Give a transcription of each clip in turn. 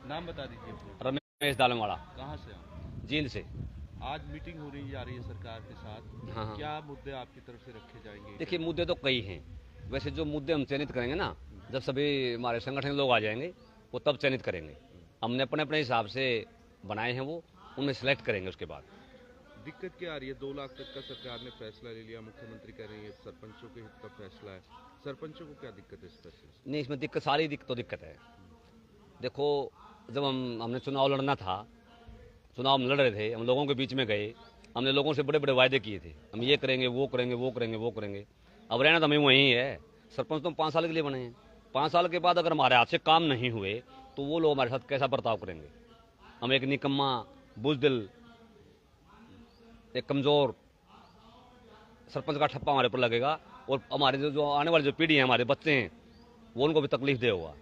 नाम बता दीजिए अपना। रमेश दालमवाड़ा। कहाँ से हो? जींद से। आज मीटिंग हो रही जा रही है सरकार के साथ, हाँ हाँ। क्या मुद्दे आपकी तरफ से रखे जाएंगे? देखिए, मुद्दे तो कई हैं। वैसे जो मुद्दे हम चयनित करेंगे ना, जब सभी हमारे संगठन के लोग आ जाएंगे, वो तब चयनित करेंगे। हमने अपने अपने हिसाब से बनाए हैं, वो उनमें सेलेक्ट करेंगे उसके बाद। दिक्कत क्या आ रही है? 2 लाख तक का सरकार ने फैसला ले लिया, मुख्यमंत्री कह रही है सरपंचों के हित का फैसला है। सरपंचों को क्या दिक्कत है इस फैसले से? नहीं, इसमें दिक्कत सारी दिक्कत है। देखो, जब हमने चुनाव लड़ना था, चुनाव हम लड़ रहे थे, हम लोगों के बीच में गए, हमने लोगों से बड़े बड़े वायदे किए थे, हम ये करेंगे, वो करेंगे, वो करेंगे, वो करेंगे। अब रहना तो हमें वहीं है। सरपंच तो हम 5 साल के लिए बने हैं। 5 साल के बाद अगर हमारे हाथ से काम नहीं हुए तो वो लोग हमारे साथ कैसा बर्ताव करेंगे? हम एक निकम्मा, बुजदिल, एक कमज़ोर सरपंच का ठप्पा हमारे ऊपर लगेगा, और हमारे जो आने वाली जो पीढ़ी है, हमारे बच्चे हैं, वो उनको भी तकलीफ दे होगा।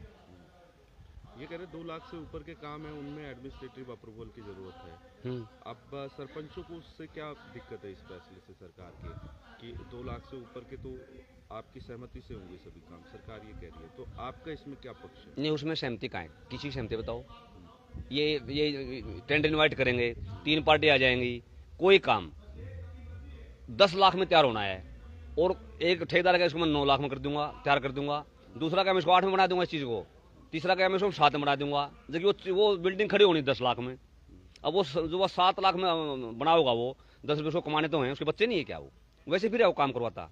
ये कह रहे 2 लाख से ऊपर के काम है उनमें एडमिनिस्ट्रेटिव अप्रूवल की जरूरत है। अब सरपंचों को उससे क्या दिक्कत है इस फैसले से सरकार के, कि 2 लाख से ऊपर के तो आपकी सहमति से होंगे सभी काम, सरकार ये कह रही है, तो आपका इसमें क्या पक्ष है? नहीं, उसमें सहमति कहाँ है? किसी की सहमति बताओ? ये टेंडर इनवाइट करेंगे, 3 पार्टी आ जाएंगी, कोई काम 10 लाख में तैयार होना है, और एक ठेकेदार का इसको मैं 9 लाख में कर दूंगा, तैयार कर दूंगा। दूसरा क्या मैं इसको 8 में बना दूंगा इस चीज़ को। तीसरा क्या मैं इसको 7 में बना दूंगा, जबकि वो बिल्डिंग खड़ी होनी 10 लाख में। अब वो जो वो 7 लाख में बना होगा, वो 10 रुपये उसको कमाने तो हैं, उसके बच्चे नहीं है क्या? वो वैसे फिर वो काम करवाता।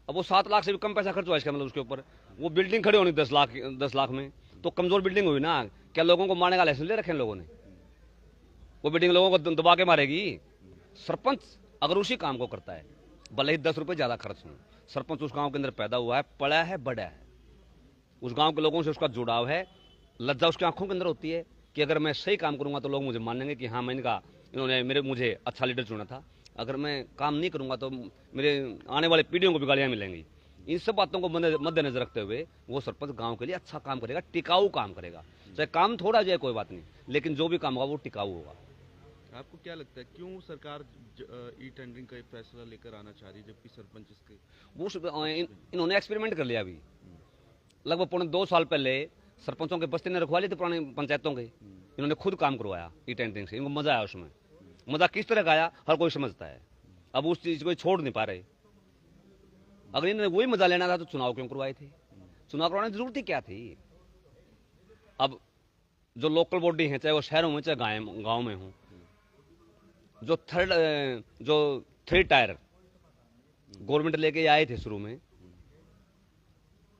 अब वो 7 लाख से भी कम पैसा खर्च हुआ इसका मतलब उसके ऊपर। वो बिल्डिंग खड़ी होनी 10 लाख में, तो कमजोर बिल्डिंग हुई ना। क्या लोगों को मारने का लाइसेंस ले रखे हैं लोगों ने? वो बिल्डिंग लोगों को दबा के मारेगी? सरपंच अगर उसी काम को करता है, भले ही 10 रुपये ज्यादा खर्च हो, सरपंच उस गांव के अंदर पैदा हुआ है, पड़ा है, बड़ा है, उस गांव के लोगों से उसका जुड़ाव है, लज्जा उसकी आंखों के अंदर होती है कि अगर मैं सही काम करूंगा तो लोग मुझे मानेंगे कि हाँ, इन्होंने मुझे अच्छा लीडर चुना था। अगर मैं काम नहीं करूंगा तो मेरे आने वाले पीढ़ियों को भी गालियां मिलेंगी। इन सब बातों को मद्देनजर रखते हुए वो सरपंच गांव के लिए अच्छा काम करेगा, टिकाऊ काम करेगा। चाहे काम थोड़ा जाए कोई बात नहीं, लेकिन जो भी काम होगा वो टिकाऊ होगा। आपको क्या लगता है क्यों सरकार ई टेंडरिंग का फैसला लेकर आना चाह रही है, जबकि सरपंच इसके इन्होंने एक्सपेरिमेंट कर लिया अभी। लगभग 2.5 साल पहले सरपंचों के बस्ते ने रखवा लिए थे पुरानी पंचायतों के। इन्होंने खुद काम करवाया ई टेंडरिंग से, इनको मजा आया उसमें। मजा किस तरह का आया हर कोई समझता है। अब उस चीज को छोड़ नहीं पा रहे। अगर इन्होंने वही मजा लेना था तो चुनाव क्यों करवाए थे? चुनाव करवाने की जरूरत ही क्या थी? अब जो लोकल बॉडी है, चाहे वो शहरों में चाहे गाँव में हो, जो थ्री टायर गवर्नमेंट लेके आए थे शुरू में,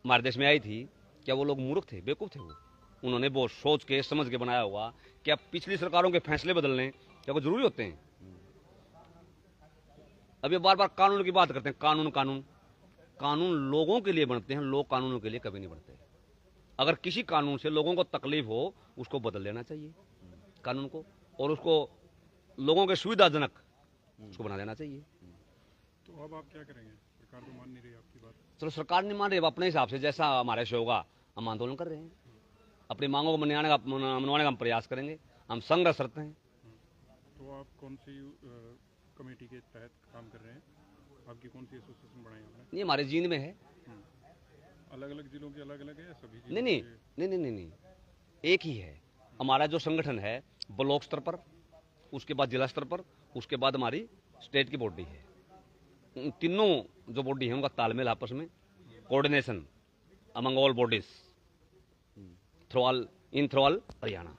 हमारे देश में आई थी, क्या वो लोग मूर्ख थे, बेवकूफ थे? वो उन्होंने वो सोच के समझ के बनाया होगा। क्या पिछली सरकारों के फैसले बदलने क्या कोई जरूरी होते हैं? अब ये बार बार कानून की बात करते हैं, कानून कानून। कानून लोगों के लिए बनते हैं, लोग कानूनों के लिए कभी नहीं बनते। अगर किसी कानून से लोगों को तकलीफ हो, उसको बदल लेना चाहिए कानून को, और उसको लोगों के सुविधाजनक उसको बना देना चाहिए। तो अब आप क्या करेंगे? सरकार तो मान नहीं रही आपकी बात। चलो, सरकार नहीं मान रही, अपने हिसाब से जैसा हमारे से होगा हम आंदोलन कर रहे हैं। अपनी मांगों को मनवाने का हम प्रयास करेंगे। हम संघर्ष करते हैं। तो आप कौन सी कमेटी के तहत काम कर रहे हैं? आपकी कौन सी एसोसिएशन बनाई आपने? ये हमारे जींद में है। अलग अलग जिलों के अलग अलग है या सभी जिलों नहीं नहीं नहीं नहीं नहीं नहीं, एक ही है। हमारा जो संगठन है ब्लॉक स्तर पर, उसके बाद जिला स्तर पर, उसके बाद हमारी स्टेट की बॉडी है। उन तीनों जो बॉडी है उनका तालमेल आपस में, coordination among all bodies through all Haryana.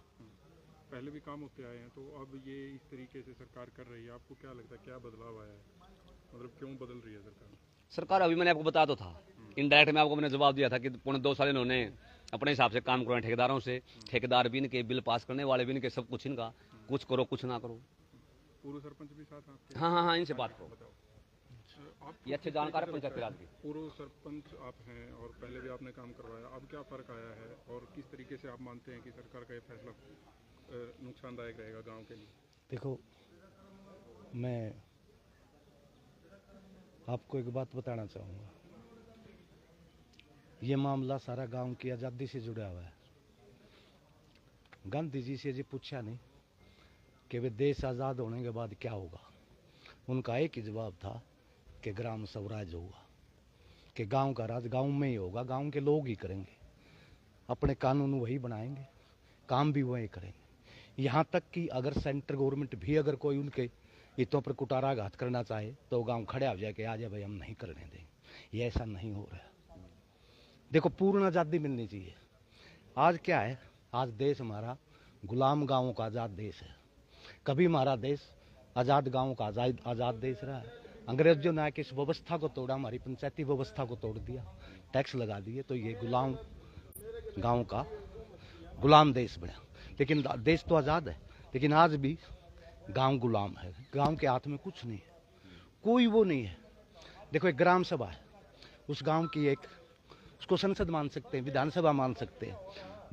पहले भी काम होते आए हैं, तो अब ये इस तरीके से सरकार कर रही है, आपको क्या लगता है क्या बदलाव आया है? मतलब क्यों बदल रही है सरकार? अभी मैंने आपको बताया तो था, इनडायरेक्ट में आपको मैंने जवाब दिया था कि 2.5 साल इन्होंने अपने हिसाब से काम करवाए ठेकेदारों से। ठेकेदार भी इनके, बिल पास करने वाले भी इनके, सब कुछ इनका। कुछ करो कुछ ना करो। पूर्व सरपंच भी साथ आपके? हाँ हाँ हाँ, इनसे बात करो। आप ये अच्छे जानकार है पंचायत राज की। पूर्व सरपंच आप हैं और पहले भी आपने काम करवाया, अब क्या फ़र्क आया है और किस तरीके से आप मानते हैं कि सरकार का ये फैसला नुकसानदायक रहेगा गांव के लिए? देखो, मैं आपको एक बात बताना चाहूँगा। ये मामला सारा गांव की आज़ादी से जुड़ा हुआ है। गांधी जी से जी पूछा नहीं कि वे देश आज़ाद होने के बाद क्या होगा। उनका एक ही जवाब था कि ग्राम स्वराज होगा, कि गांव का राज गांव में ही होगा, गांव के लोग ही करेंगे। अपने कानून वही बनाएंगे, काम भी वही करेंगे। यहाँ तक कि अगर सेंट्रल गवर्नमेंट भी अगर कोई उनके हितों पर कुटाराघात करना चाहे तो गांव खड़े हो जाए कि आ जाए भाई, हम नहीं करने देंगे। ये ऐसा नहीं हो रहा। देखो, पूर्ण आज़ादी मिलनी चाहिए। आज क्या है, आज देश हमारा गुलाम गांवों का आज़ाद देश है। कभी हमारा देश आज़ाद गांवों का आज़ाद देश रहा है। अंग्रेजों ने आके इस व्यवस्था को तोड़ा, हमारी पंचायती व्यवस्था को तोड़ दिया, टैक्स लगा दिए, तो ये गुलाम गांव का गुलाम देश बना। लेकिन देश तो आज़ाद है, लेकिन आज भी गांव गुलाम है। गांव के हाथ में कुछ नहीं है, कोई वो नहीं है। देखो, एक ग्राम सभा है, उस गांव की एक, उसको संसद मान सकते हैं, विधानसभा मान सकते हैं।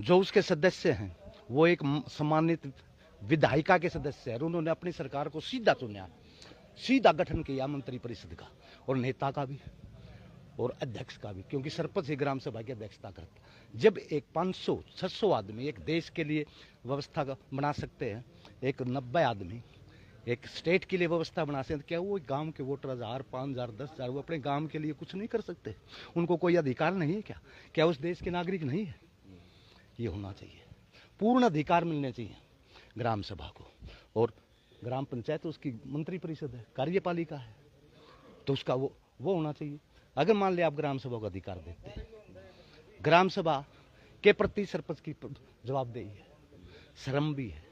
जो उसके सदस्य हैं वो एक सम्मानित विधायिका के सदस्य हैं। उन्होंने अपनी सरकार को सीधा चुना, सीधा गठन किया मंत्रिपरिषद का और नेता का भी और अध्यक्ष का भी, क्योंकि सरपंच ही ग्राम सभा की अध्यक्षता करता। जब एक 500-600 आदमी एक देश के लिए व्यवस्था बना सकते हैं, एक 90 आदमी एक स्टेट के लिए व्यवस्था बना सकते हैं, क्या वो गांव के वोटर 1000, 5000, 10,000 वो अपने गांव के लिए कुछ नहीं कर सकते? उनको कोई अधिकार नहीं है क्या? क्या उस देश के नागरिक नहीं है? ये होना चाहिए, पूर्ण अधिकार मिलने चाहिए ग्राम सभा को। और ग्राम पंचायत उसकी मंत्रिपरिषद है, कार्यपालिका है, तो उसका वो होना चाहिए। अगर मान लिया आप ग्राम सभा को अधिकार देते हैं, ग्राम सभा के प्रति सरपंच की जवाबदेही है, शर्म भी है।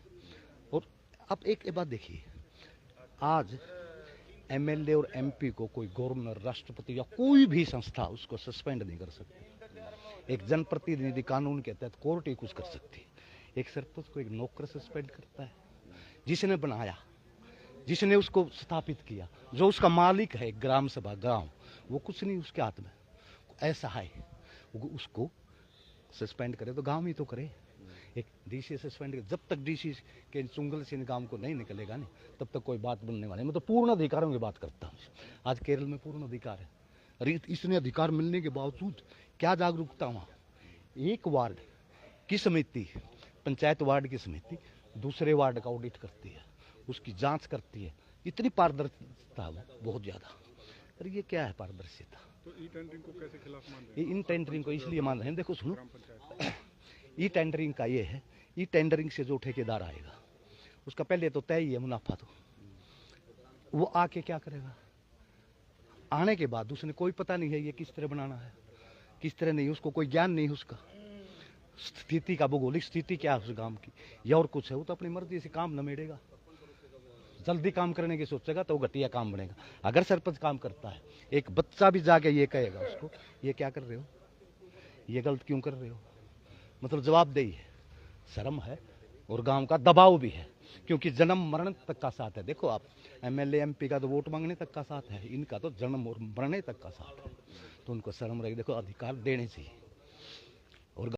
और आप एक बात देखिए, आज एमएलए और एमपी को कोई गवर्नर, राष्ट्रपति या कोई भी संस्था उसको सस्पेंड नहीं कर सकती। एक जनप्रतिनिधि कानून के तहत कोर्ट ही कुछ कर सकती है। एक सरपंच को एक नौकर सस्पेंड करता है, जिसने बनाया, जिसने उसको स्थापित किया, जो उसका मालिक है ग्राम सभा, गांव, वो कुछ नहीं उसके हाथ में। ऐसा है, उसको सस्पेंड करे तो गांव ही तो करे। एक डीसी सस्पेंड करे, जब तक डीसी के चुंगल से गांव को नहीं निकलेगा नहीं, तब तक कोई बात बनने वाली। मैं तो पूर्ण अधिकारों की बात करता हूँ। आज केरल में पूर्ण अधिकार है। अरे इतने अधिकार मिलने के बावजूद क्या जागरूकता वहाँ? एक वार्ड की समिति, पंचायत वार्ड की समिति दूसरे वार्ड का ऑडिट करती है, उसकी जांच करती है। इतनी पारदर्शिता बहुत ज्यादा। अरे ये क्या है पारदर्शिता? तो ई टेंडरिंग को कैसे खिलाफ मान रहे हैं? इन टेंडरिंग को इसलिए मान रहे हैं, देखो सुनो, ई टेंडरिंग का ये है, ई टेंडरिंग से जो ठेकेदार आएगा उसका पहले तो तय ही है मुनाफा। तो वो आके क्या करेगा? आने के बाद उसने कोई पता नहीं है ये किस तरह बनाना है, किस तरह नहीं, उसको कोई ज्ञान नहीं, उसका स्थिति का, भौगोलिक स्थिति क्या है उस गांव की या और कुछ है। वो तो अपनी मर्जी से काम नमेड़ेगा, जल्दी काम करने की सोचेगा तो घटिया काम बनेगा। अगर सरपंच काम करता है, एक बच्चा भी जाके ये कहेगा उसको, ये क्या कर रहे हो, ये गलत क्यों कर रहे हो, मतलब जवाबदेही है, शर्म है और गांव का दबाव भी है, क्योंकि जन्म मरण तक का साथ है। देखो आप, एमएलए एमपी का तो वोट मांगने तक का साथ है, इनका तो जन्म और मरने तक का साथ है। तो उनको शर्म रही, देखो अधिकार देने चाहिए।